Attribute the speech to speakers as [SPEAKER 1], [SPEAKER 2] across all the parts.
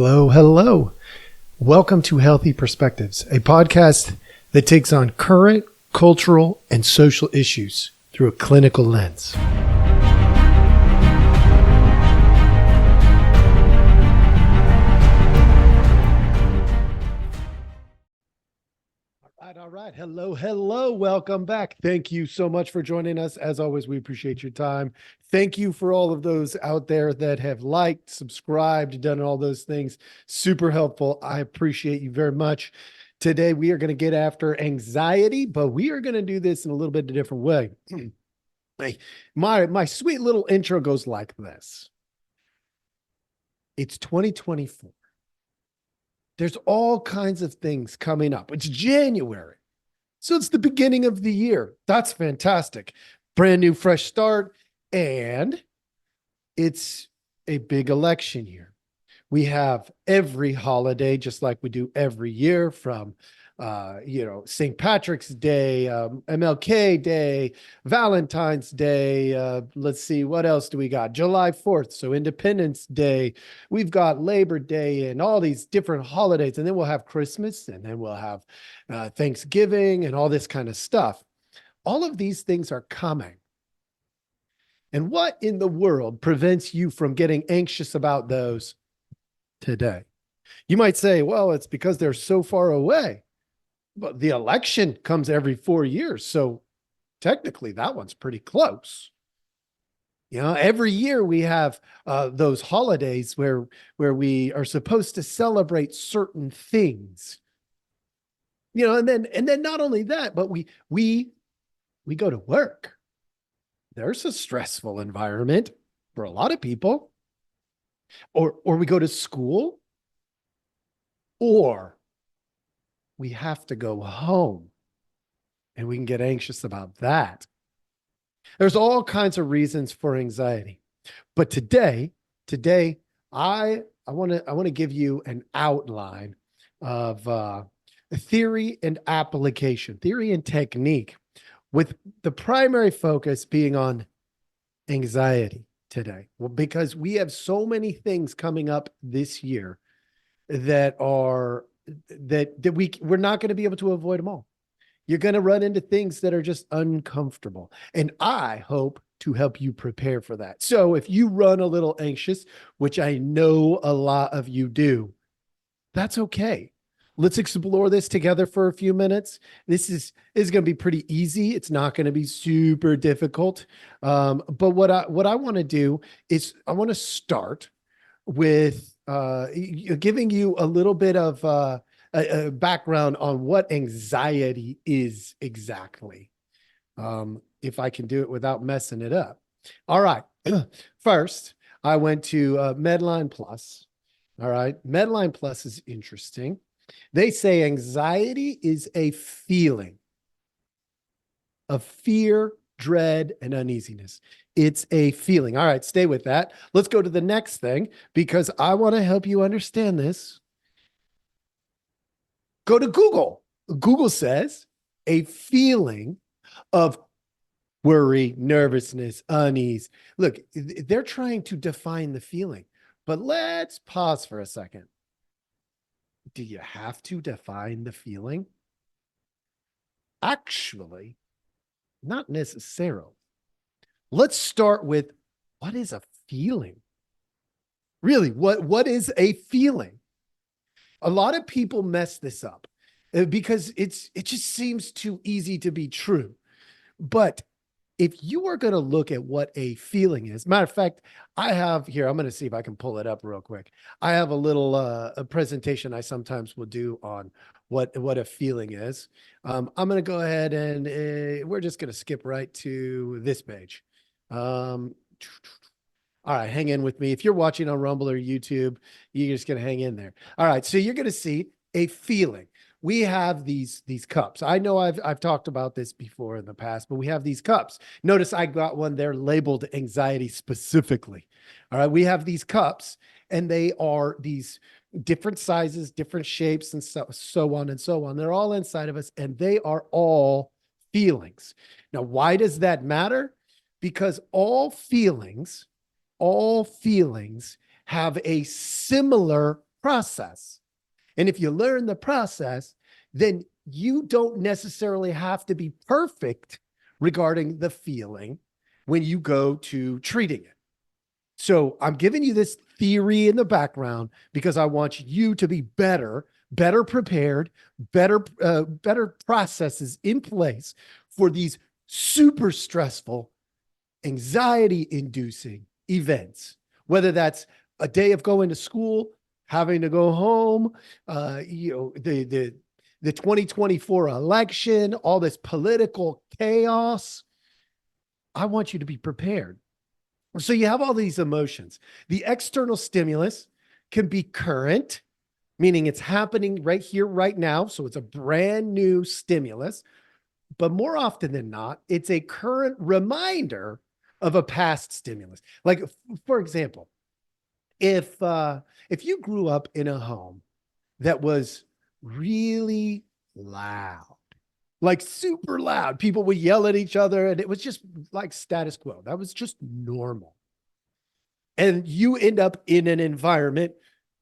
[SPEAKER 1] Hello, hello. Welcome to Healthy Perspectives, a podcast that takes on current cultural and social issues through a clinical lens. All right. Hello, hello. Welcome back. Thank you so much for joining us. As always, we appreciate your time. Thank you for all of those out there that have liked, subscribed, done all those things. Super helpful. I appreciate you very much. Today, we are going to get after anxiety, but we are going to do this in a little bit of a different way. My sweet little intro goes like this. It's 2024. There's all kinds of things coming up. It's January. So it's the beginning of the year. That's fantastic. Brand new, fresh start. And it's a big election year. We have every holiday, just like we do every year, from St. Patrick's Day, MLK Day, Valentine's Day. Let's see, what else do we got? July 4th, so Independence Day. We've got Labor Day and all these different holidays. And then we'll have Christmas, and then we'll have Thanksgiving and all this kind of stuff. All of these things are coming. And what in the world prevents you from getting anxious about those today? You might say, well, it's because they're so far away. But the election comes every 4 years. So technically that one's pretty close. You know, every year we have those holidays where we are supposed to celebrate certain things. You know, and then not only that, but we go to work. There's a stressful environment for a lot of people. Or we go to school, or we have to go home, and we can get anxious about that. There's all kinds of reasons for anxiety. But today I want to give you an outline of theory and application, theory and technique, with the primary focus being on anxiety today. Well, because we have so many things coming up this year that we're not going to be able to avoid them all. You're going to run into things that are just uncomfortable. And I hope to help you prepare for that. So if you run a little anxious, which I know a lot of you do, that's okay. Let's explore this together for a few minutes. This is going to be pretty easy. It's not going to be super difficult. But what I want to do is I want to start with giving you a little bit of a background on what anxiety is exactly. If I can do it without messing it up. All right. First, I went to Medline Plus. All right. Medline Plus is interesting. They say anxiety is a feeling of fear, dread, and uneasiness. It's a feeling. All right, stay with that. Let's go to the next thing, because I want to help you understand this. Go to Google. Google says a feeling of worry, nervousness, unease. Look, they're trying to define the feeling, but let's pause for a second. Do you have to define the feeling? Actually, not necessarily. Let's start with, what is a feeling? Really, what is a feeling? A lot of people mess this up because it just seems too easy to be true. But if you are going to look at what a feeling is, matter of fact, I have here, I'm going to see if I can pull it up real quick. I have a little a presentation I sometimes will do on what a feeling is. I'm going to go ahead and we're just going to skip right to this page. All right, hang in with me. If you're watching on Rumble or YouTube, you're just going to hang in there. All right, so you're going to see a feeling. We have these cups. I know I've talked about this before in the past, but we have these cups. Notice I got one there labeled anxiety specifically. All right, we have these cups, and they are these different sizes, different shapes, and so on and so on. They're all inside of us, and they are all feelings. Now, why does that matter? Because all feelings have a similar process. And if you learn the process, then you don't necessarily have to be perfect regarding the feeling when you go to treating it. So I'm giving you this theory in the background because I want you to be better prepared, better processes in place for these super stressful, anxiety inducing events, whether that's a day of going to school, having to go home, the 2024 election, all this political chaos. I want you to be prepared. So you have all these emotions. The external stimulus can be current, meaning it's happening right here, right now. So it's a brand new stimulus. But more often than not, it's a current reminder of a past stimulus. Like, for example, if you grew up in a home that was really loud, like super loud, people would yell at each other, and it was just like status quo. That was just normal. And you end up in an environment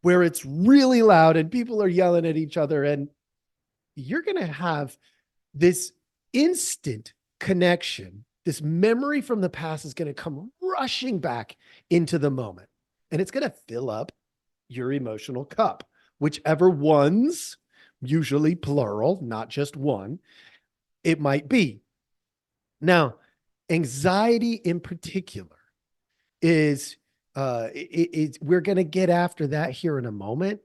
[SPEAKER 1] where it's really loud and people are yelling at each other, and you're going to have this instant connection. This memory from the past is going to come rushing back into the moment, and it's going to fill up your emotional cup, whichever ones, usually plural, not just one, it might be. Now, anxiety in particular is, we're going to get after that here in a moment,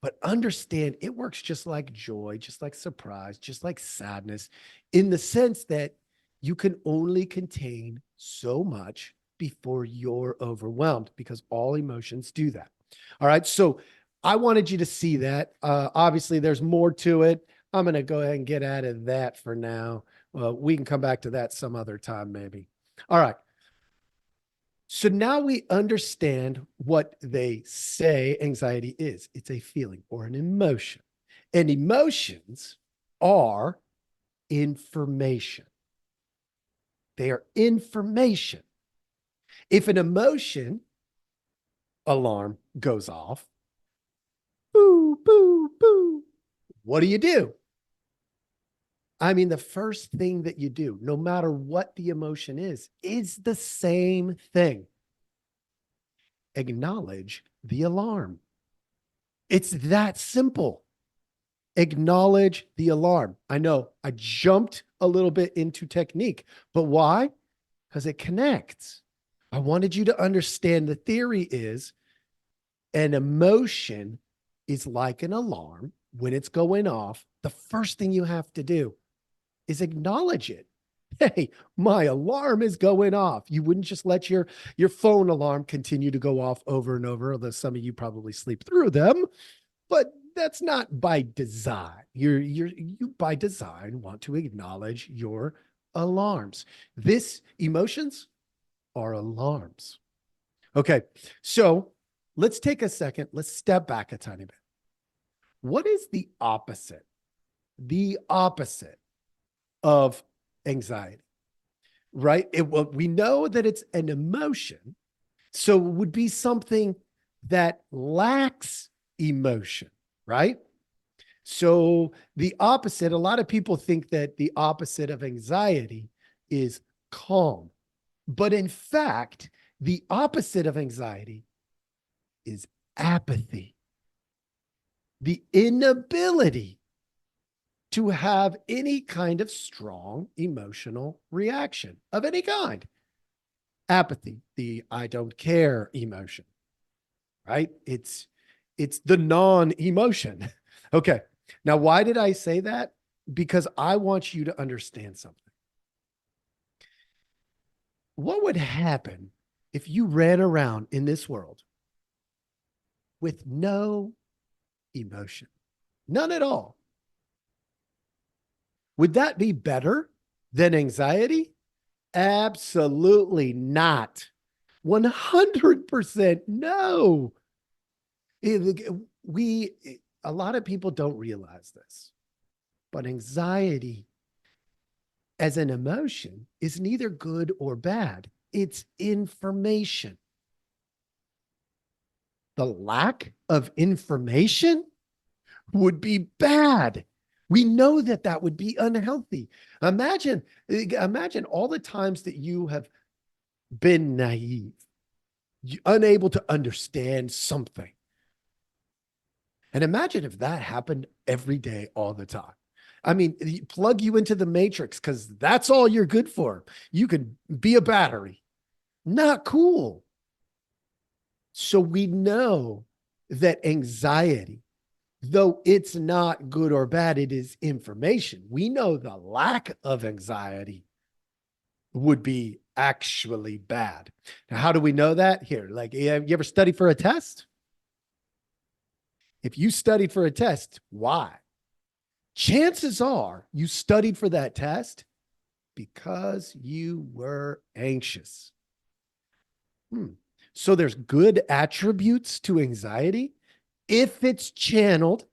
[SPEAKER 1] but understand it works just like joy, just like surprise, just like sadness, in the sense that you can only contain so much before you're overwhelmed, because all emotions do that. All right. So I wanted you to see that. Obviously, there's more to it. I'm going to go ahead and get out of that for now. We can come back to that some other time, maybe. All right. So now we understand what they say anxiety is. It's a feeling or an emotion. And emotions are information. They are information. If an emotion alarm goes off, boo, boo, boo, what do? I mean, the first thing that you do, no matter what the emotion is the same thing. Acknowledge the alarm. It's that simple. Acknowledge the alarm. I know I jumped a little bit into technique, but why? Because it connects. I wanted you to understand the theory is an emotion is like an alarm. When it's going off, the first thing you have to do is acknowledge it. Hey, my alarm is going off. You wouldn't just let your phone alarm continue to go off over and over, although some of you probably sleep through them, but that's not by design. You by design want to acknowledge your alarms. This emotions are alarms. Okay, so let's take a second. Let's step back a tiny bit. What is the opposite? The opposite of anxiety, right? We know that it's an emotion, so it would be something that lacks emotion, right? So the opposite, a lot of people think that the opposite of anxiety is calm, but in fact, the opposite of anxiety is apathy, the inability to have any kind of strong emotional reaction of any kind. Apathy, the I don't care emotion, right? It's the non-emotion. Okay. Now, why did I say that? Because I want you to understand something. What would happen if you ran around in this world with no emotion? None at all. Would that be better than anxiety? Absolutely not. 100% no. A lot of people don't realize this, but anxiety as an emotion is neither good or bad. It's information. the lack of information would be bad. We know that that would be unhealthy. Imagine all the times that you have been naive, unable to understand something. And imagine if that happened every day, all the time. I mean, plug you into the matrix because that's all you're good for. You can be a battery. Not cool. So we know that anxiety, though it's not good or bad, it is information. We know the lack of anxiety would be actually bad. Now, how do we know that? Here, like, you ever studied for a test? If you studied for a test, why? Chances are you studied for that test because you were anxious. So there's good attributes to anxiety if it's channeled,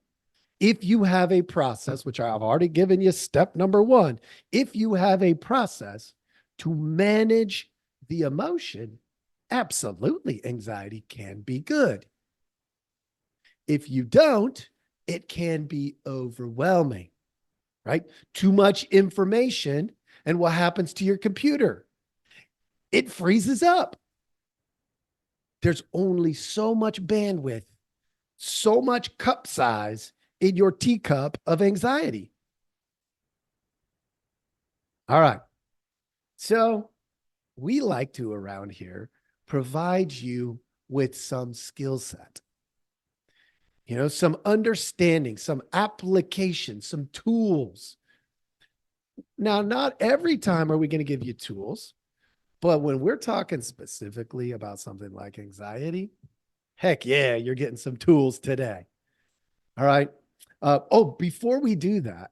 [SPEAKER 1] if you have a process, which I've already given you step number one, if you have a process to manage the emotion, absolutely anxiety can be good. If you don't, it can be overwhelming, right? Too much information. And what happens to your computer? It freezes up. There's only so much bandwidth, so much cup size in your teacup of anxiety. All right. So we like to, around here, provide you with some skill set. Some understanding, some application, some tools. Now, not every time are we going to give you tools, but when we're talking specifically about something like anxiety, heck yeah, you're getting some tools today. All right. Before we do that,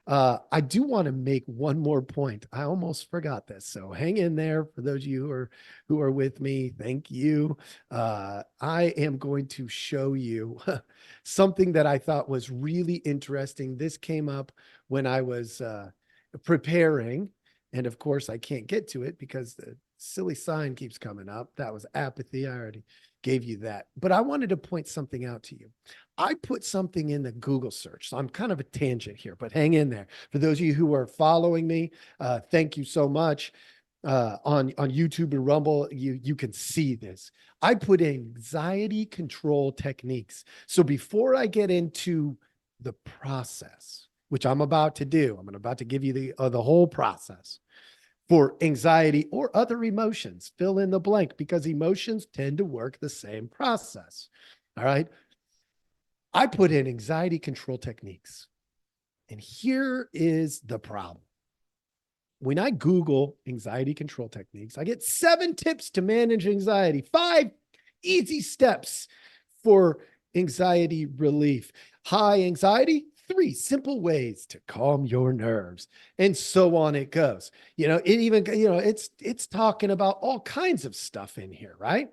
[SPEAKER 1] I do want to make one more point. I almost forgot this. So hang in there for those of you who are with me. Thank you. I am going to show you something that I thought was really interesting. This came up when I was preparing. And of course, I can't get to it because the silly sign keeps coming up. That was apathy. I already gave you that. But I wanted to point something out to you. I put something in the Google search. So I'm kind of a tangent here, but hang in there. For those of you who are following me, thank you so much. On YouTube and Rumble, you can see this. I put anxiety control techniques. So before I get into the process, which I'm about to do, I'm about to give you the whole process for anxiety or other emotions, fill in the blank, because emotions tend to work the same process. All right. I put in anxiety control techniques. And here is the problem. When I Google anxiety control techniques, I get 7 tips to manage anxiety, 5 easy steps for anxiety relief. High anxiety, 3 simple ways to calm your nerves, and so on it goes. It's talking about all kinds of stuff in here, right?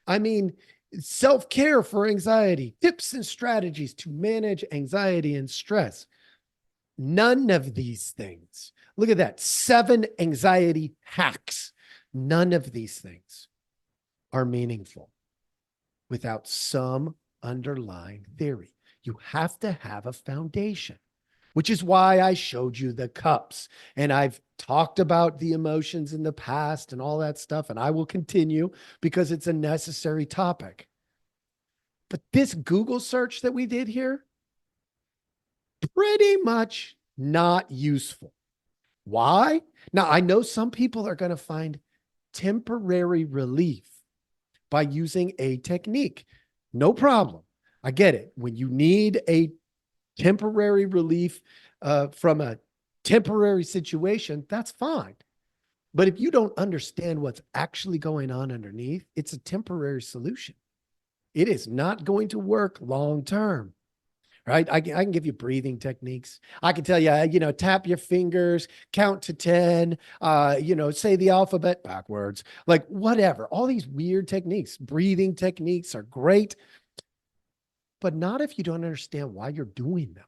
[SPEAKER 1] I mean, self-care for anxiety, tips and strategies to manage anxiety and stress. None of these things, look at that, 7 anxiety hacks. None of these things are meaningful without some underlying theory. You have to have a foundation, which is why I showed you the cups. And I've talked about the emotions in the past and all that stuff, and I will continue because it's a necessary topic. But this Google search that we did here, pretty much not useful. Why? Now, I know some people are going to find temporary relief by using a technique. No problem. I get it. When you need a temporary relief from a temporary situation, that's fine. But if you don't understand what's actually going on underneath, it's a temporary solution. It is not going to work long term. Right? I can give you breathing techniques. I can tell you, tap your fingers, count to 10, say the alphabet backwards, like whatever. All these weird techniques, breathing techniques are great, but not if you don't understand why you're doing them.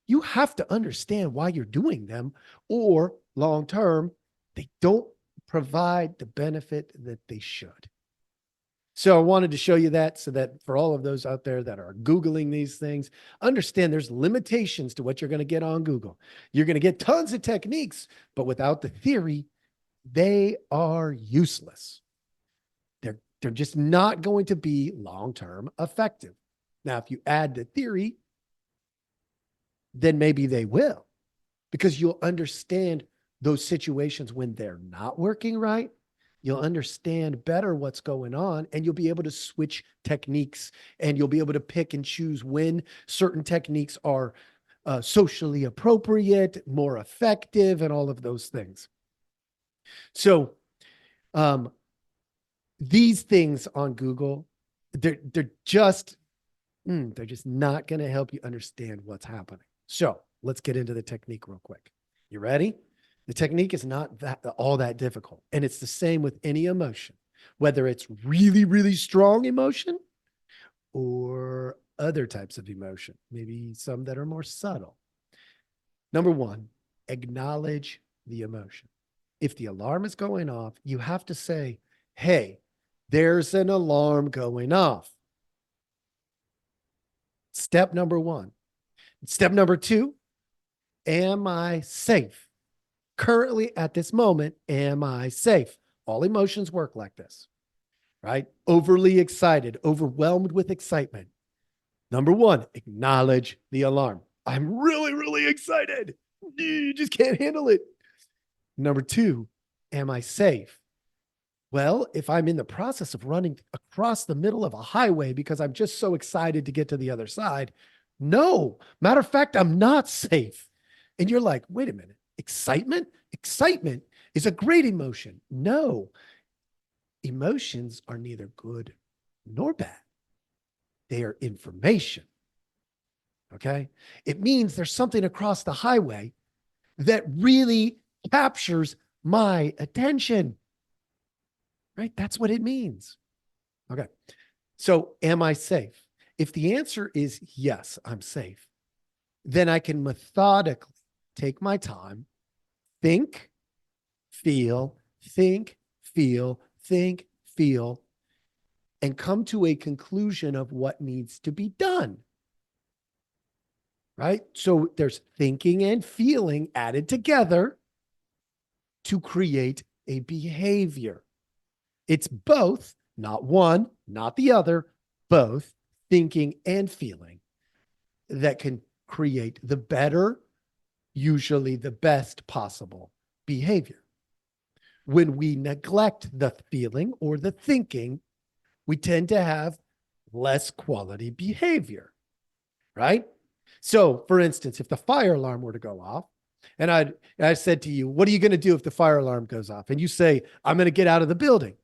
[SPEAKER 1] You have to understand why you're doing them, or long term, they don't provide the benefit that they should. So I wanted to show you that so that for all of those out there that are Googling these things, understand there's limitations to what you're going to get on Google. You're going to get tons of techniques, but without the theory, they are useless. They're just not going to be long-term effective. Now, if you add the theory, then maybe they will, because you'll understand those situations when they're not working right. You'll understand better what's going on, and you'll be able to switch techniques, and you'll be able to pick and choose when certain techniques are socially appropriate, more effective, and all of those things. So these things on Google, they're just not going to help you understand what's happening. So let's get into the technique real quick. You ready? The technique is not all that difficult. And it's the same with any emotion, whether it's really, really strong emotion or other types of emotion, maybe some that are more subtle. Number one, acknowledge the emotion. If the alarm is going off, you have to say, hey, there's an alarm going off. Step number one. Step number two, am I safe? Currently at this moment, am I safe? All emotions work like this, right? Overly excited, overwhelmed with excitement. Number one, acknowledge the alarm. I'm really, really excited. You just can't handle it. Number two, am I safe? Well, if I'm in the process of running across the middle of a highway because I'm just so excited to get to the other side, no. Matter of fact, I'm not safe. And you're like, wait a minute, excitement? Excitement is a great emotion. No, emotions are neither good nor bad. They are information. Okay? It means there's something across the highway that really captures my attention. Right? That's what it means. Okay. So am I safe? If the answer is yes, I'm safe, then I can methodically take my time, think, feel, and come to a conclusion of what needs to be done. Right? So there's thinking and feeling added together to create a behavior. It's both, not one, not the other, both thinking and feeling that can create the better, usually the best possible behavior. When we neglect the feeling or the thinking, we tend to have less quality behavior, right? So, for instance, if the fire alarm were to go off, and I said to you, what are you going to do if the fire alarm goes off? And you say, I'm going to get out of the building.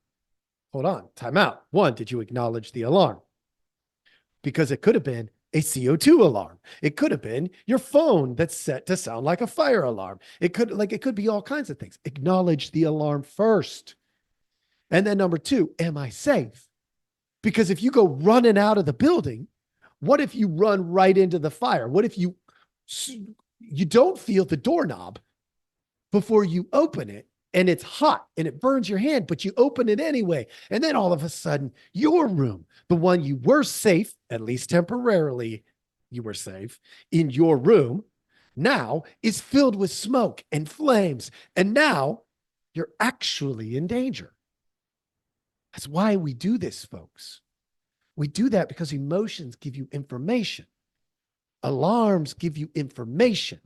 [SPEAKER 1] Hold on, time out. One, did you acknowledge the alarm? Because it could have been a CO2 alarm. It could have been your phone that's set to sound like a fire alarm. It could be all kinds of things. Acknowledge the alarm first. And then number two, am I safe? Because if you go running out of the building, what if you run right into the fire? What if you don't feel the doorknob before you open it? And it's hot and it burns your hand, but you open it anyway. And then all of a sudden, your room, the one you were safe, at least temporarily, you were safe in your room, now is filled with smoke and flames. And now you're actually in danger. That's why we do this, folks. We do that because emotions give you information. Alarms give you information.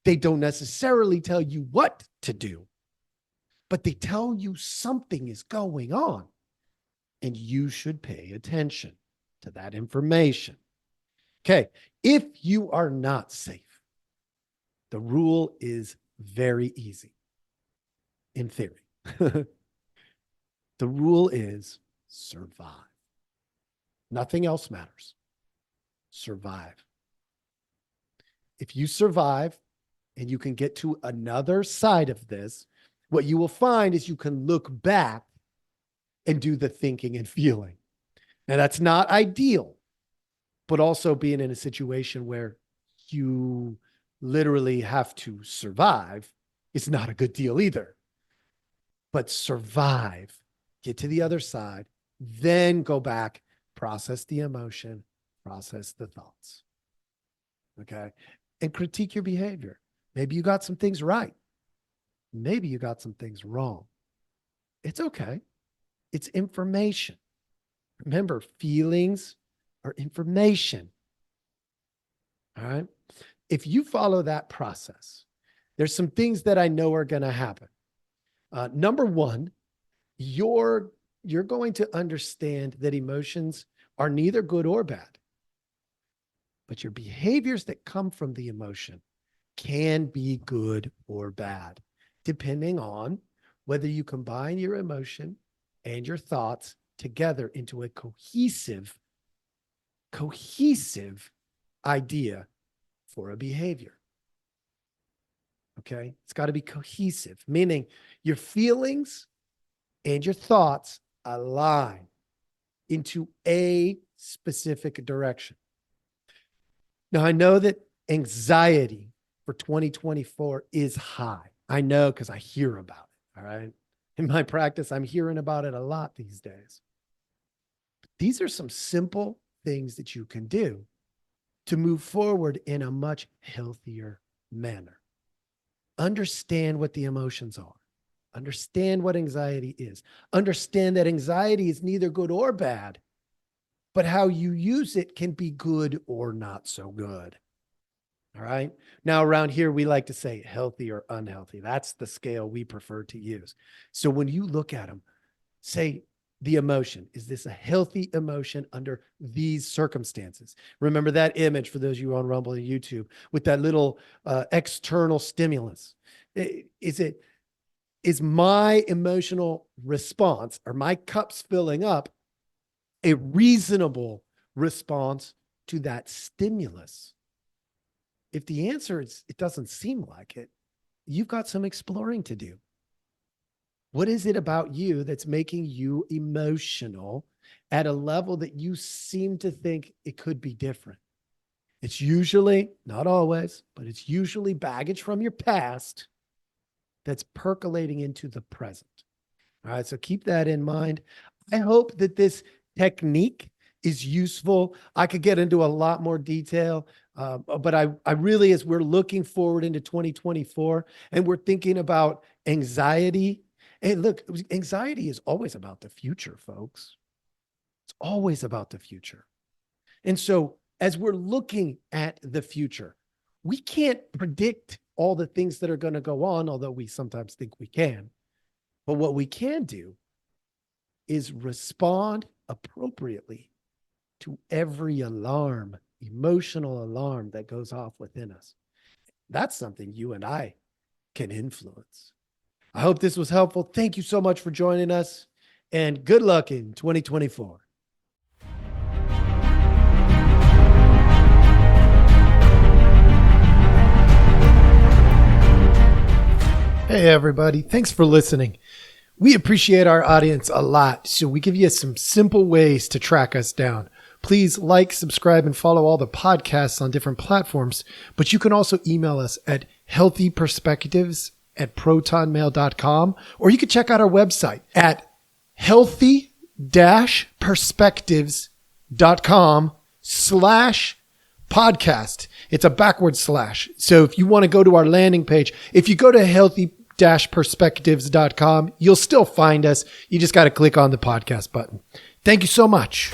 [SPEAKER 1] They don't necessarily tell you what to do, but they tell you something is going on, and you should pay attention to that information. Okay, if you are not safe, the rule is very easy in theory. The rule is survive. Nothing else matters. Survive. If you survive and you can get to another side of this, what you will find is you can look back and do the thinking and feeling. Now, that's not ideal, but also being in a situation where you literally have to survive is not a good deal either. But survive, get to the other side, Then go back, process the emotion, process the thoughts. Okay. And critique your behavior. Maybe you got some things right. Maybe you got some things wrong. It's okay. It's information. Remember, feelings are information. All right. If you follow that process, there's some things that I know are going to happen. Number one, you're going to understand that emotions are neither good or bad, but your behaviors that come from the emotion can be good or bad, depending on whether you combine your emotion and your thoughts together into a cohesive idea for a behavior. Okay. It's got to be cohesive, meaning your feelings and your thoughts align into a specific direction. Now, I know that anxiety for 2024 is high. I know because I hear about it. All right. In my practice, I'm hearing about it a lot these days. But these are some simple things that you can do to move forward in a much healthier manner. Understand what the emotions are. Understand what anxiety is. Understand that anxiety is neither good or bad, but how you use it can be good or not so good. All right. Now, around here, we like to say healthy or unhealthy. That's the scale we prefer to use. So when you look at them, say the emotion. Is this a healthy emotion under these circumstances? Remember that image for those of you on Rumble and YouTube with that little external stimulus. Is my emotional response or my cups filling up a reasonable response to that stimulus? If the answer is it doesn't seem like it, you've got some exploring to do. What is it about you that's making you emotional at a level that you seem to think it could be different? It's usually, not always, but it's usually baggage from your past that's percolating into the present. All right, so keep that in mind. I hope that this technique is useful. I could get into a lot more detail, but I really, as we're looking forward into 2024 and we're thinking about anxiety, and look, anxiety is always about the future, folks. It's always about the future. And so as we're looking at the future, we can't predict all the things that are going to go on, although we sometimes think we can. But what we can do is respond appropriately to every alarm, emotional alarm that goes off within us. That's something you and I can influence. I hope this was helpful. Thank you so much for joining us, and good luck in 2024. Hey, everybody. Thanks for listening. We appreciate our audience a lot, so we give you some simple ways to track us down. Please like, subscribe, and follow all the podcasts on different platforms, but you can also email us at healthyperspectives@protonmail.com, or you can check out our website at healthy-perspectives.com/podcast. It's a backward slash. So if you want to go to our landing page, if you go to healthy-perspectives.com, you'll still find us. You just got to click on the podcast button. Thank you so much.